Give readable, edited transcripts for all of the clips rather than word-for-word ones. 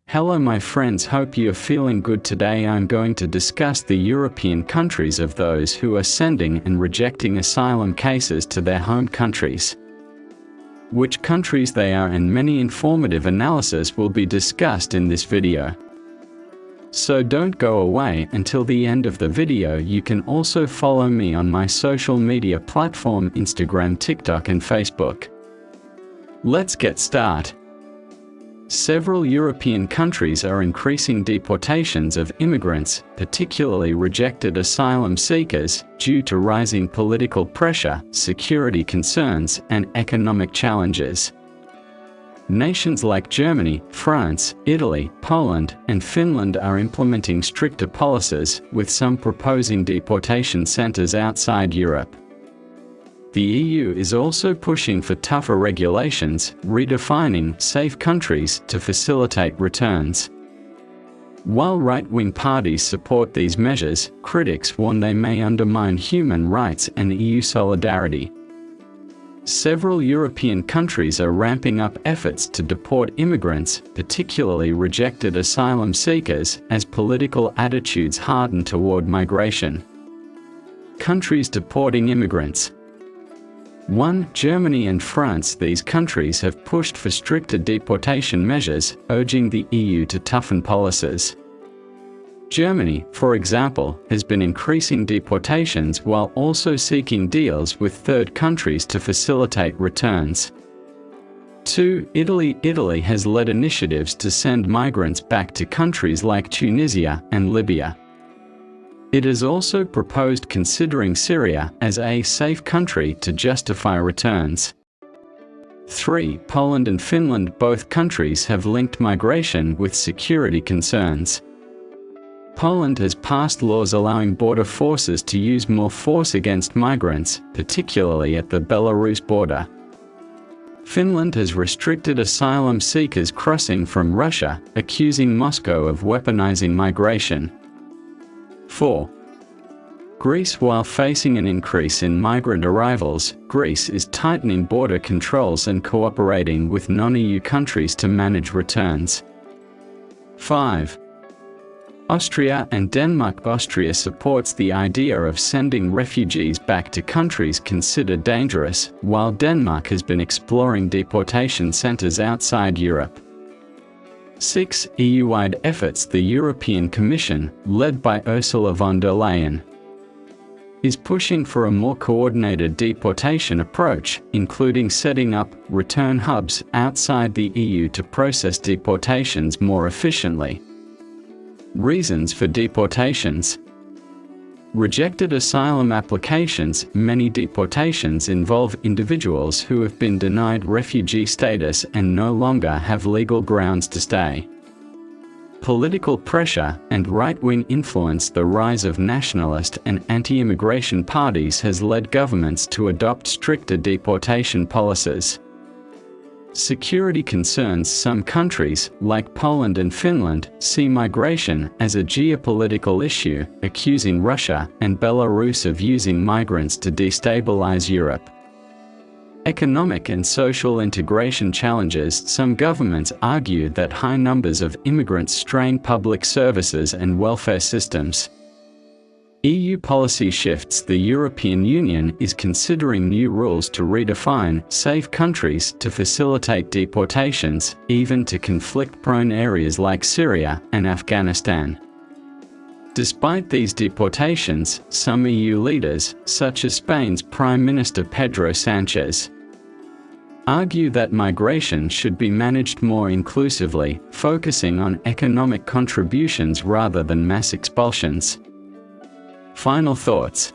Hello my friends, hope you are feeling good. Today I'm going to discuss the European countries of those who are sending and rejecting asylum cases to their home countries. Which countries they are and many informative analysis will be discussed in this video. So don't go away until the end of the video. You can also follow me on my social media platform Instagram, TikTok and Facebook. Let's get started. Several European countries are increasing deportations of immigrants, particularly rejected asylum seekers, due to rising political pressure, security concerns, and economic challenges. Nations like Germany, France, Italy, Poland, and Finland are implementing stricter policies, with some proposing deportation centers outside Europe. The EU is also pushing for tougher regulations, redefining safe countries to facilitate returns. While right-wing parties support these measures, critics warn they may undermine human rights and EU solidarity. Several European countries are ramping up efforts to deport immigrants, particularly rejected asylum seekers, as political attitudes harden toward migration. Countries deporting immigrants. 1. Germany and France. These countries have pushed for stricter deportation measures, urging the EU to toughen policies. Germany, for example, has been increasing deportations while also seeking deals with third countries to facilitate returns. 2. Italy. Italy has led initiatives to send migrants back to countries like Tunisia and Libya. It has also proposed considering Syria as a safe country to justify returns. 3. Poland and Finland. Both countries have linked migration with security concerns. Poland has passed laws allowing border forces to use more force against migrants, particularly at the Belarus border. Finland has restricted asylum seekers crossing from Russia, accusing Moscow of weaponizing migration. 4. Greece. While facing an increase in migrant arrivals, Greece is tightening border controls and cooperating with non-EU countries to manage returns. 5. Austria and Denmark. Austria supports the idea of sending refugees back to countries considered dangerous, while Denmark has been exploring deportation centers outside Europe. 6. EU-wide efforts. The European Commission, led by Ursula von der Leyen, is pushing for a more coordinated deportation approach, including setting up return hubs outside the EU to process deportations more efficiently. Reasons for deportations. Rejected asylum applications. Many deportations involve individuals who have been denied refugee status and no longer have legal grounds to stay. Political pressure and right-wing influence. The rise of nationalist and anti-immigration parties has led governments to adopt stricter deportation policies. Security concerns. Some countries, like Poland and Finland, see migration as a geopolitical issue, accusing Russia and Belarus of using migrants to destabilize Europe. Economic and social integration challenges. Some governments argue that high numbers of immigrants strain public services and welfare systems. EU policy shifts. The European Union is considering new rules to redefine safe countries to facilitate deportations, even to conflict-prone areas like Syria and Afghanistan. Despite these deportations, some EU leaders, such as Spain's Prime Minister Pedro Sánchez, argue that migration should be managed more inclusively, focusing on economic contributions rather than mass expulsions. Final thoughts.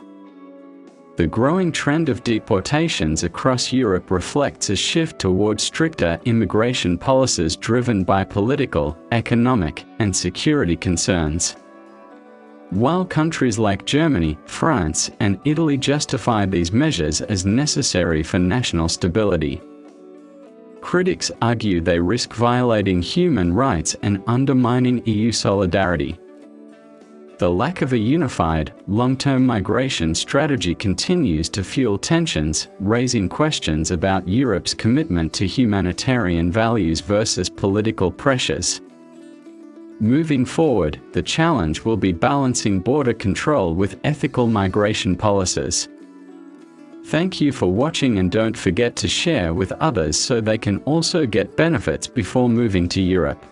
The growing trend of deportations across Europe reflects a shift toward stricter immigration policies driven by political, economic, and security concerns. While countries like Germany, France, and Italy justify these measures as necessary for national stability, critics argue they risk violating human rights and undermining EU solidarity. The lack of a unified, long-term migration strategy continues to fuel tensions, raising questions about Europe's commitment to humanitarian values versus political pressures. Moving forward, the challenge will be balancing border control with ethical migration policies. Thank you for watching, and don't forget to share with others so they can also get benefits before moving to Europe.